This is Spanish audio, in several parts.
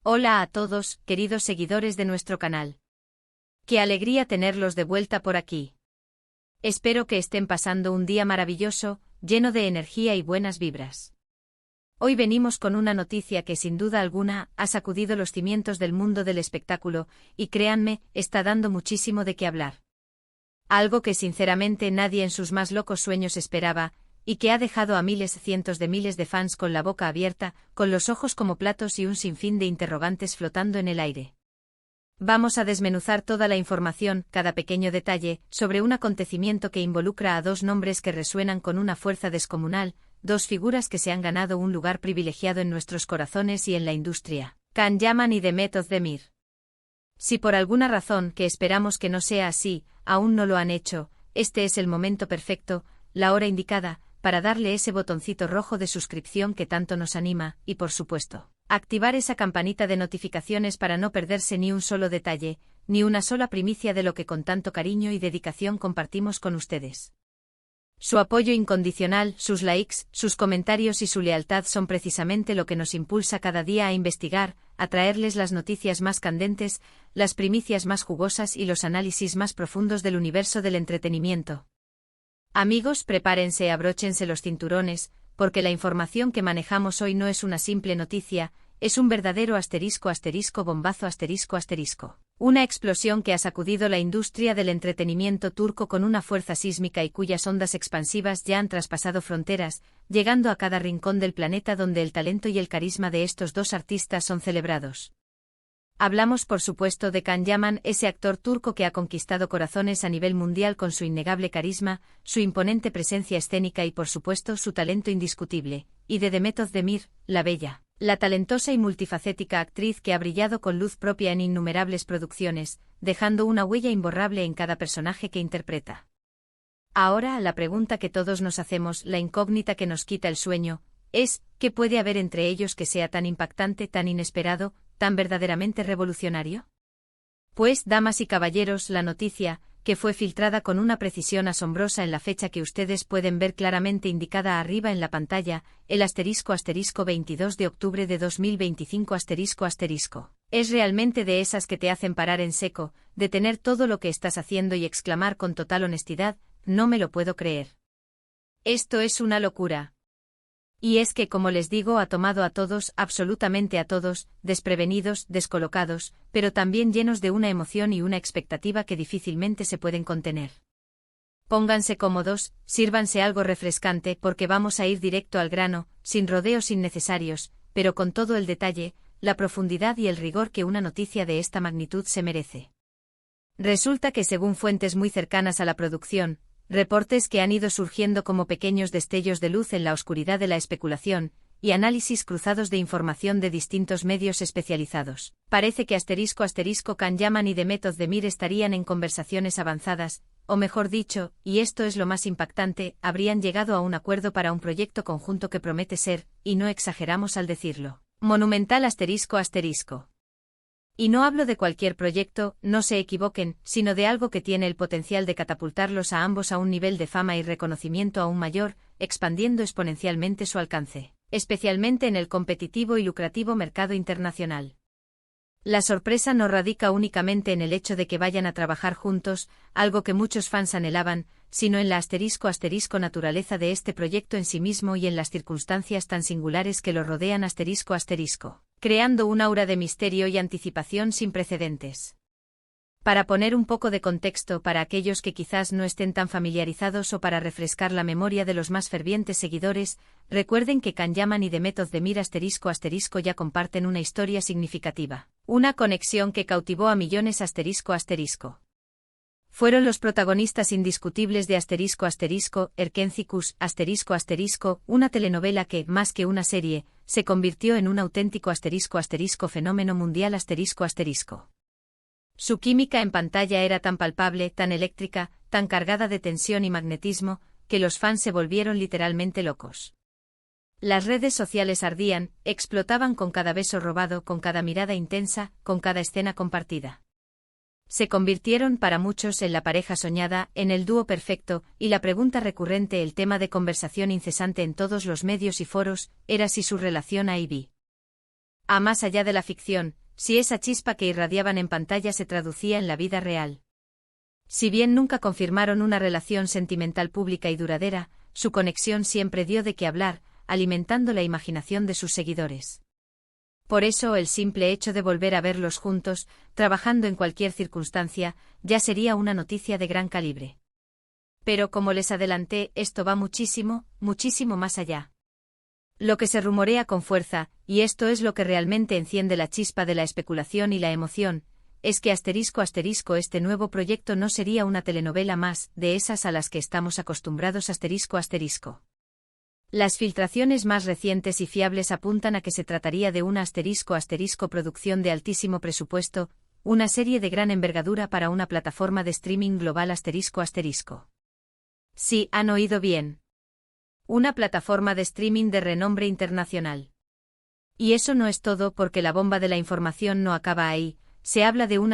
Hola a todos, queridos seguidores de nuestro canal. Qué alegría tenerlos de vuelta por aquí. Espero que estén pasando un día maravilloso, lleno de energía y buenas vibras. Hoy venimos con una noticia que sin duda alguna ha sacudido los cimientos del mundo del espectáculo, y créanme, está dando muchísimo de qué hablar. Algo que sinceramente nadie en sus más locos sueños esperaba, y que ha dejado a cientos de miles de fans con la boca abierta, con los ojos como platos y un sinfín de interrogantes flotando en el aire. Vamos a desmenuzar toda la información, cada pequeño detalle, sobre un acontecimiento que involucra a dos nombres que resuenan con una fuerza descomunal, dos figuras que se han ganado un lugar privilegiado en nuestros corazones y en la industria, Can Yaman y Demet Özdemir. Si por alguna razón, que esperamos que no sea así, aún no lo han hecho, este es el momento perfecto, la hora indicada, para darle ese botoncito rojo de suscripción que tanto nos anima, y por supuesto, activar esa campanita de notificaciones para no perderse ni un solo detalle, ni una sola primicia de lo que con tanto cariño y dedicación compartimos con ustedes. Su apoyo incondicional, sus likes, sus comentarios y su lealtad son precisamente lo que nos impulsa cada día a investigar, a traerles las noticias más candentes, las primicias más jugosas y los análisis más profundos del universo del entretenimiento. Amigos, prepárense, abróchense los cinturones, porque la información que manejamos hoy no es una simple noticia, es un verdadero bombazo. Una explosión que ha sacudido la industria del entretenimiento turco con una fuerza sísmica y cuyas ondas expansivas ya han traspasado fronteras, llegando a cada rincón del planeta donde el talento y el carisma de estos dos artistas son celebrados. Hablamos por supuesto de Can Yaman, ese actor turco que ha conquistado corazones a nivel mundial con su innegable carisma, su imponente presencia escénica y por supuesto su talento indiscutible, y de Demet Özdemir, la bella, la talentosa y multifacética actriz que ha brillado con luz propia en innumerables producciones, dejando una huella imborrable en cada personaje que interpreta. Ahora, la pregunta que todos nos hacemos, la incógnita que nos quita el sueño, es, ¿qué puede haber entre ellos que sea tan impactante, tan inesperado, tan verdaderamente revolucionario? Pues, damas y caballeros, la noticia, que fue filtrada con una precisión asombrosa en la fecha que ustedes pueden ver claramente indicada arriba en la pantalla, el ** 22 de octubre de 2025 **. Es realmente de esas que te hacen parar en seco, detener todo lo que estás haciendo y exclamar con total honestidad, no me lo puedo creer. Esto es una locura. Y es que, como les digo, ha tomado a todos, absolutamente a todos, desprevenidos, descolocados, pero también llenos de una emoción y una expectativa que difícilmente se pueden contener. Pónganse cómodos, sírvanse algo refrescante porque vamos a ir directo al grano, sin rodeos innecesarios, pero con todo el detalle, la profundidad y el rigor que una noticia de esta magnitud se merece. Resulta que según fuentes muy cercanas a la producción, reportes que han ido surgiendo como pequeños destellos de luz en la oscuridad de la especulación, y análisis cruzados de información de distintos medios especializados. Parece que ** Can Yaman y Demet Özdemir estarían en conversaciones avanzadas, o mejor dicho, y esto es lo más impactante, habrían llegado a un acuerdo para un proyecto conjunto que promete ser, y no exageramos al decirlo, monumental **. Y no hablo de cualquier proyecto, no se equivoquen, sino de algo que tiene el potencial de catapultarlos a ambos a un nivel de fama y reconocimiento aún mayor, expandiendo exponencialmente su alcance, especialmente en el competitivo y lucrativo mercado internacional. La sorpresa no radica únicamente en el hecho de que vayan a trabajar juntos, algo que muchos fans anhelaban, sino en la ** naturaleza de este proyecto en sí mismo y en las circunstancias tan singulares que lo rodean **, creando un aura de misterio y anticipación sin precedentes. Para poner un poco de contexto para aquellos que quizás no estén tan familiarizados o para refrescar la memoria de los más fervientes seguidores, recuerden que Can Yaman y Demet Özdemir ** ya comparten una historia significativa, una conexión que cautivó a millones **. Fueron los protagonistas indiscutibles de ** Erkencikus **, una telenovela que, más que una serie, se convirtió en un auténtico ** fenómeno mundial **. Su química en pantalla era tan palpable, tan eléctrica, tan cargada de tensión y magnetismo, que los fans se volvieron literalmente locos. Las redes sociales ardían, explotaban con cada beso robado, con cada mirada intensa, con cada escena compartida. Se convirtieron para muchos en la pareja soñada, en el dúo perfecto, y la pregunta recurrente, el tema de conversación incesante en todos los medios y foros, era si su relación A y B. A más allá de la ficción, si esa chispa que irradiaban en pantalla se traducía en la vida real. Si bien nunca confirmaron una relación sentimental pública y duradera, su conexión siempre dio de qué hablar, alimentando la imaginación de sus seguidores. Por eso el simple hecho de volver a verlos juntos, trabajando en cualquier circunstancia, ya sería una noticia de gran calibre. Pero como les adelanté, esto va muchísimo, muchísimo más allá. Lo que se rumorea con fuerza, y esto es lo que realmente enciende la chispa de la especulación y la emoción, es que este nuevo proyecto no sería una telenovela más, de esas a las que estamos acostumbrados Las filtraciones más recientes y fiables apuntan a que se trataría de una producción de altísimo presupuesto, una serie de gran envergadura para una ¡plataforma de streaming global Sí, han oído bien. Una plataforma de streaming de renombre internacional. Y eso no es todo porque la bomba de la información no acaba ahí. Se habla de un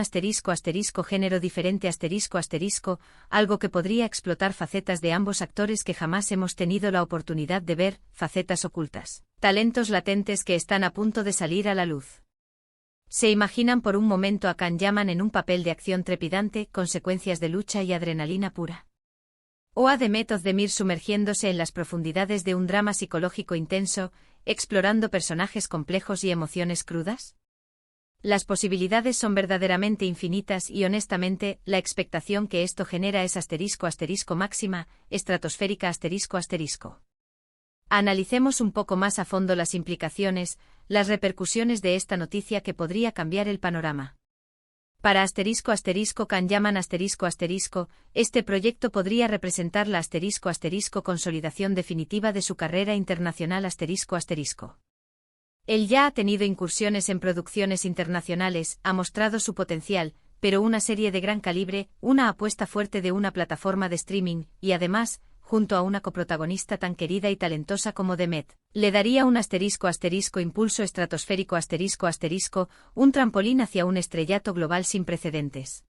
género diferente algo que podría explotar facetas de ambos actores que jamás hemos tenido la oportunidad de ver, facetas ocultas, talentos latentes que están a punto de salir a la luz. Se imaginan por un momento a Can Yaman en un papel de acción trepidante, con secuencias de lucha y adrenalina pura. O a Demet Özdemir sumergiéndose en las profundidades de un drama psicológico intenso, explorando personajes complejos y emociones crudas. Las posibilidades son verdaderamente infinitas y honestamente, la expectación que esto genera es máxima, estratosférica Analicemos un poco más a fondo las implicaciones, las repercusiones de esta noticia que podría cambiar el panorama. Para Can Yaman este proyecto podría representar la consolidación definitiva de su carrera internacional Él ya ha tenido incursiones en producciones internacionales, ha mostrado su potencial, pero una serie de gran calibre, una apuesta fuerte de una plataforma de streaming, y además, junto a una coprotagonista tan querida y talentosa como Demet, le daría un impulso estratosférico un trampolín hacia un estrellato global sin precedentes.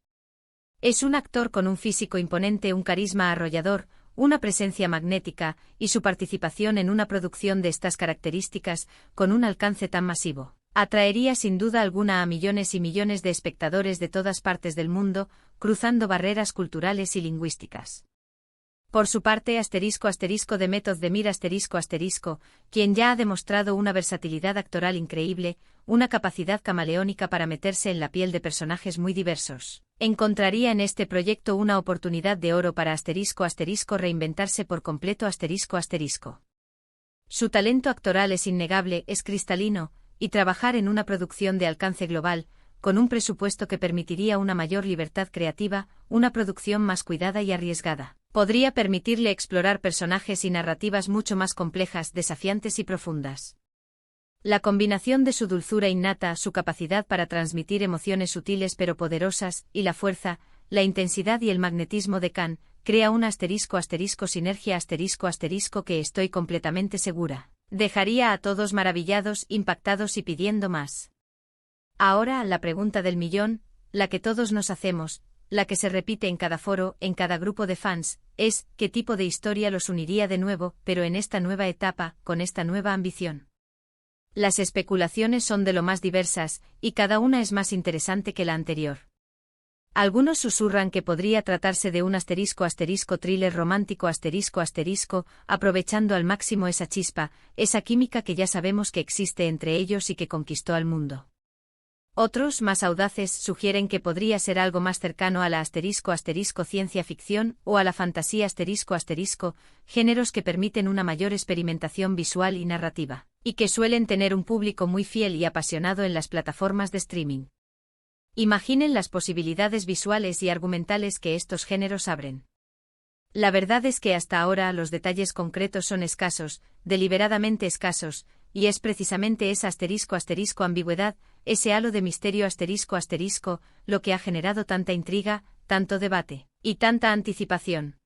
Es un actor con un físico imponente, un carisma arrollador, una presencia magnética, y su participación en una producción de estas características, con un alcance tan masivo, atraería sin duda alguna a millones y millones de espectadores de todas partes del mundo, cruzando barreras culturales y lingüísticas. Por su parte Demet Özdemir quien ya ha demostrado una versatilidad actoral increíble, una capacidad camaleónica para meterse en la piel de personajes muy diversos, encontraría en este proyecto una oportunidad de oro para reinventarse por completo Su talento actoral es innegable, es cristalino, y trabajar en una producción de alcance global, con un presupuesto que permitiría una mayor libertad creativa, una producción más cuidada y arriesgada, podría permitirle explorar personajes y narrativas mucho más complejas, desafiantes y profundas. La combinación de su dulzura innata, su capacidad para transmitir emociones sutiles pero poderosas, y la fuerza, la intensidad y el magnetismo de Can, crea una sinergia que estoy completamente segura dejaría a todos maravillados, impactados y pidiendo más. Ahora, la pregunta del millón, la que todos nos hacemos, la que se repite en cada foro, en cada grupo de fans, es, ¿qué tipo de historia los uniría de nuevo, pero en esta nueva etapa, con esta nueva ambición? Las especulaciones son de lo más diversas, y cada una es más interesante que la anterior. Algunos susurran que podría tratarse de un thriller romántico aprovechando al máximo esa chispa, esa química que ya sabemos que existe entre ellos y que conquistó al mundo. Otros, más audaces, sugieren que podría ser algo más cercano a la ciencia ficción o a la fantasía géneros que permiten una mayor experimentación visual y narrativa, y que suelen tener un público muy fiel y apasionado en las plataformas de streaming. Imaginen las posibilidades visuales y argumentales que estos géneros abren. La verdad es que hasta ahora los detalles concretos son escasos, deliberadamente escasos, y es precisamente esa ambigüedad, ese halo de misterio lo que ha generado tanta intriga, tanto debate, y tanta anticipación.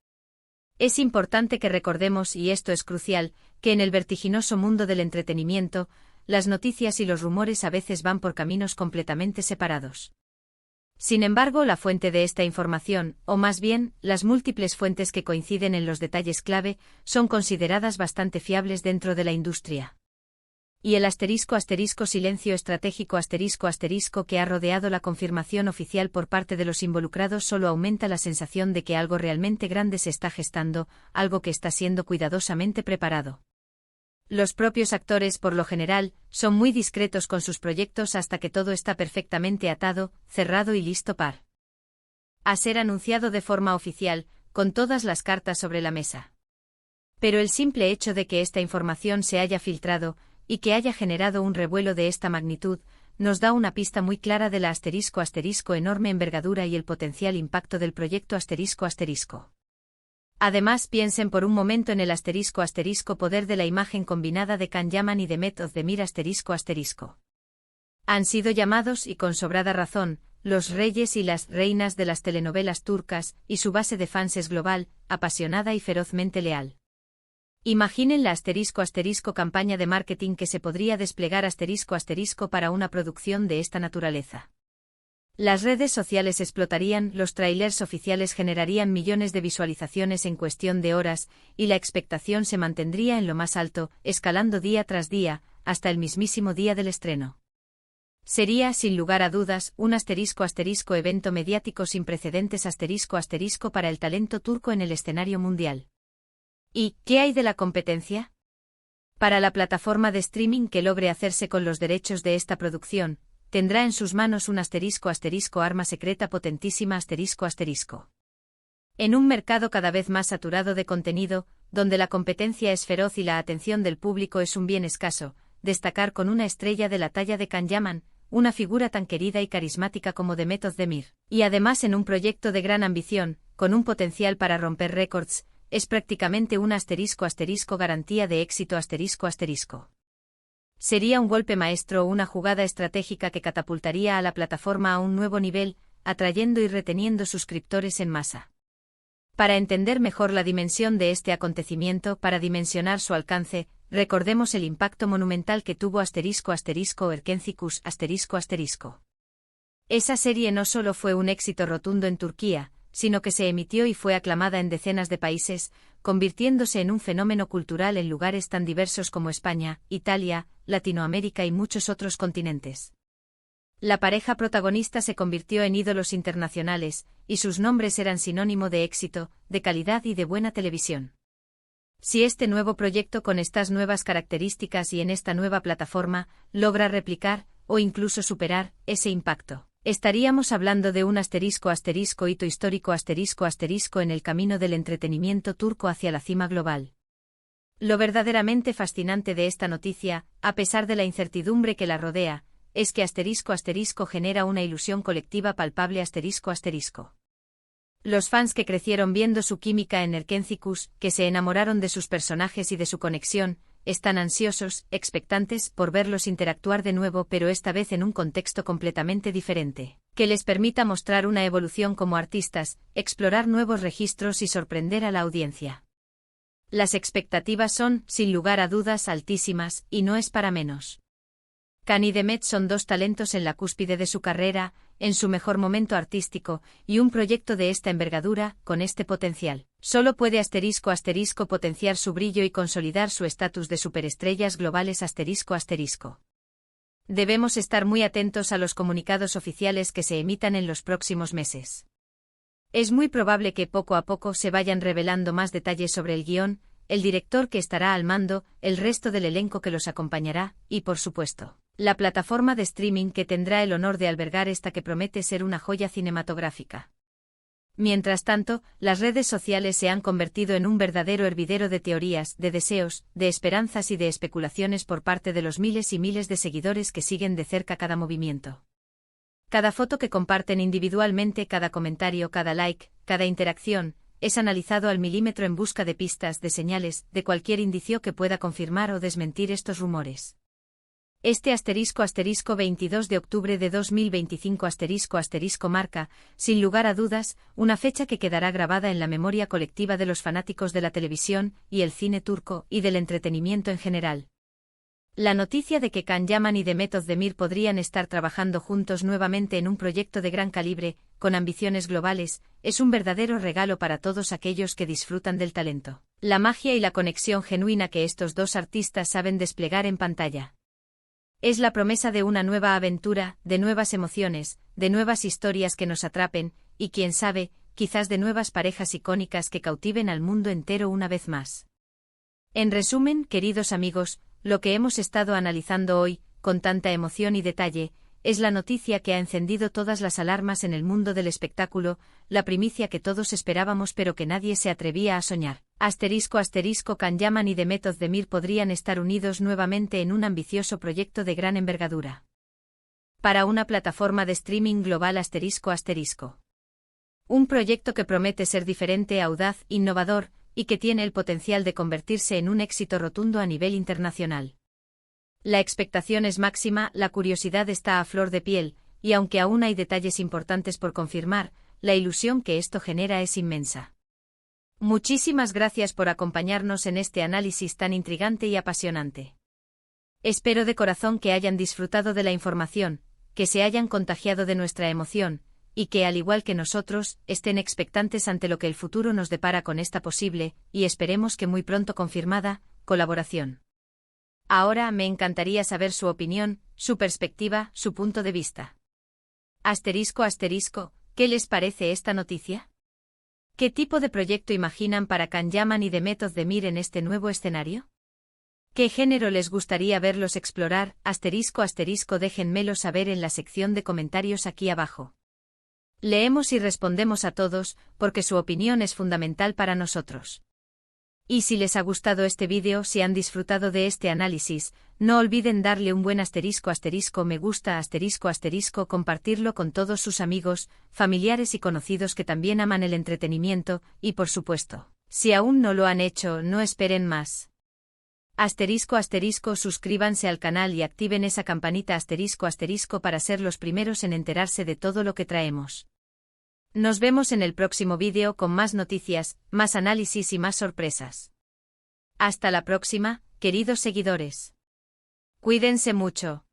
Es importante que recordemos, y esto es crucial, que en el vertiginoso mundo del entretenimiento, las noticias y los rumores a veces van por caminos completamente separados. Sin embargo, la fuente de esta información, o más bien, las múltiples fuentes que coinciden en los detalles clave, son consideradas bastante fiables dentro de la industria. Y el silencio estratégico que ha rodeado la confirmación oficial por parte de los involucrados solo aumenta la sensación de que algo realmente grande se está gestando, algo que está siendo cuidadosamente preparado. Los propios actores, por lo general, son muy discretos con sus proyectos hasta que todo está perfectamente atado, cerrado y listo para ser anunciado de forma oficial, con todas las cartas sobre la mesa. Pero el simple hecho de que esta información se haya filtrado, y que haya generado un revuelo de esta magnitud, nos da una pista muy clara de la enorme envergadura y el potencial impacto del proyecto Además, piensen por un momento en el poder de la imagen combinada de Can Yaman y de Mehmet Özdemir Han sido llamados, y con sobrada razón, los reyes y las reinas de las telenovelas turcas, y su base de fans es global, apasionada y ferozmente leal. Imaginen la campaña de marketing que se podría desplegar para una producción de esta naturaleza. Las redes sociales explotarían, los trailers oficiales generarían millones de visualizaciones en cuestión de horas, y la expectación se mantendría en lo más alto, escalando día tras día, hasta el mismísimo día del estreno. Sería, sin lugar a dudas, un evento mediático sin precedentes para el talento turco en el escenario mundial. ¿Y qué hay de la competencia? Para la plataforma de streaming que logre hacerse con los derechos de esta producción, tendrá en sus manos un arma secreta potentísima En un mercado cada vez más saturado de contenido, donde la competencia es feroz y la atención del público es un bien escaso, destacar con una estrella de la talla de Can Yaman, una figura tan querida y carismática como Mehmet Özdemir, y además en un proyecto de gran ambición, con un potencial para romper récords, es prácticamente una garantía de éxito Sería un golpe maestro o una jugada estratégica que catapultaría a la plataforma a un nuevo nivel, atrayendo y reteniendo suscriptores en masa. Para entender mejor la dimensión de este acontecimiento, para dimensionar su alcance, recordemos el impacto monumental que tuvo Erkencikus Esa serie no solo fue un éxito rotundo en Turquía, sino que se emitió y fue aclamada en decenas de países, convirtiéndose en un fenómeno cultural en lugares tan diversos como España, Italia, Latinoamérica y muchos otros continentes. La pareja protagonista se convirtió en ídolos internacionales, y sus nombres eran sinónimo de éxito, de calidad y de buena televisión. Si este nuevo proyecto con estas nuevas características y en esta nueva plataforma, logra replicar, o incluso superar, ese impacto, estaríamos hablando de un hito histórico en el camino del entretenimiento turco hacia la cima global. Lo verdaderamente fascinante de esta noticia, a pesar de la incertidumbre que la rodea, es que genera una ilusión colectiva palpable Los fans que crecieron viendo su química en Erkencikus, que se enamoraron de sus personajes y de su conexión, están ansiosos, expectantes, por verlos interactuar de nuevo, pero esta vez en un contexto completamente diferente, que les permita mostrar una evolución como artistas, explorar nuevos registros y sorprender a la audiencia. Las expectativas son, sin lugar a dudas, altísimas, y no es para menos. Can y Mehmet son dos talentos en la cúspide de su carrera, en su mejor momento artístico, y un proyecto de esta envergadura, con este potencial, solo puede potenciar su brillo y consolidar su estatus de superestrellas globales Debemos estar muy atentos a los comunicados oficiales que se emitan en los próximos meses. Es muy probable que poco a poco se vayan revelando más detalles sobre el guión, el director que estará al mando, el resto del elenco que los acompañará, y por supuesto, la plataforma de streaming que tendrá el honor de albergar esta que promete ser una joya cinematográfica. Mientras tanto, las redes sociales se han convertido en un verdadero hervidero de teorías, de deseos, de esperanzas y de especulaciones por parte de los miles y miles de seguidores que siguen de cerca cada movimiento. Cada foto que comparten individualmente, cada comentario, cada like, cada interacción, es analizado al milímetro en busca de pistas, de señales, de cualquier indicio que pueda confirmar o desmentir estos rumores. Este *22 de octubre de 2025 marca, sin lugar a dudas, una fecha que quedará grabada en la memoria colectiva de los fanáticos de la televisión y el cine turco y del entretenimiento en general. La noticia de que Can Yaman y Mehmet Özdemir podrían estar trabajando juntos nuevamente en un proyecto de gran calibre, con ambiciones globales, es un verdadero regalo para todos aquellos que disfrutan del talento, la magia y la conexión genuina que estos dos artistas saben desplegar en pantalla. Es la promesa de una nueva aventura, de nuevas emociones, de nuevas historias que nos atrapen, y quién sabe, quizás de nuevas parejas icónicas que cautiven al mundo entero una vez más. En resumen, queridos amigos, lo que hemos estado analizando hoy, con tanta emoción y detalle, es la noticia que ha encendido todas las alarmas en el mundo del espectáculo, la primicia que todos esperábamos pero que nadie se atrevía a soñar. Can Yaman y Demet Özdemir podrían estar unidos nuevamente en un ambicioso proyecto de gran envergadura. Para una plataforma de streaming global ***. Un proyecto que promete ser diferente, audaz, innovador, y que tiene el potencial de convertirse en un éxito rotundo a nivel internacional. La expectación es máxima, la curiosidad está a flor de piel, y aunque aún hay detalles importantes por confirmar, la ilusión que esto genera es inmensa. Muchísimas gracias por acompañarnos en este análisis tan intrigante y apasionante. Espero de corazón que hayan disfrutado de la información, que se hayan contagiado de nuestra emoción, y que, al igual que nosotros, estén expectantes ante lo que el futuro nos depara con esta posible, y esperemos que muy pronto confirmada, colaboración. Ahora me encantaría saber su opinión, su perspectiva, su punto de vista. ¿Qué les parece esta noticia? ¿Qué tipo de proyecto imaginan para Can Yaman y Demet Özdemir en este nuevo escenario? ¿Qué género les gustaría verlos explorar? Déjenmelo saber en la sección de comentarios aquí abajo. Leemos y respondemos a todos, porque su opinión es fundamental para nosotros. Y si les ha gustado este vídeo, si han disfrutado de este análisis, no olviden darle un buen me gusta, compartirlo con todos sus amigos, familiares y conocidos que también aman el entretenimiento, y por supuesto, si aún no lo han hecho, no esperen más. Suscríbanse al canal y activen esa campanita para ser los primeros en enterarse de todo lo que traemos. Nos vemos en el próximo vídeo con más noticias, más análisis y más sorpresas. Hasta la próxima, queridos seguidores. Cuídense mucho.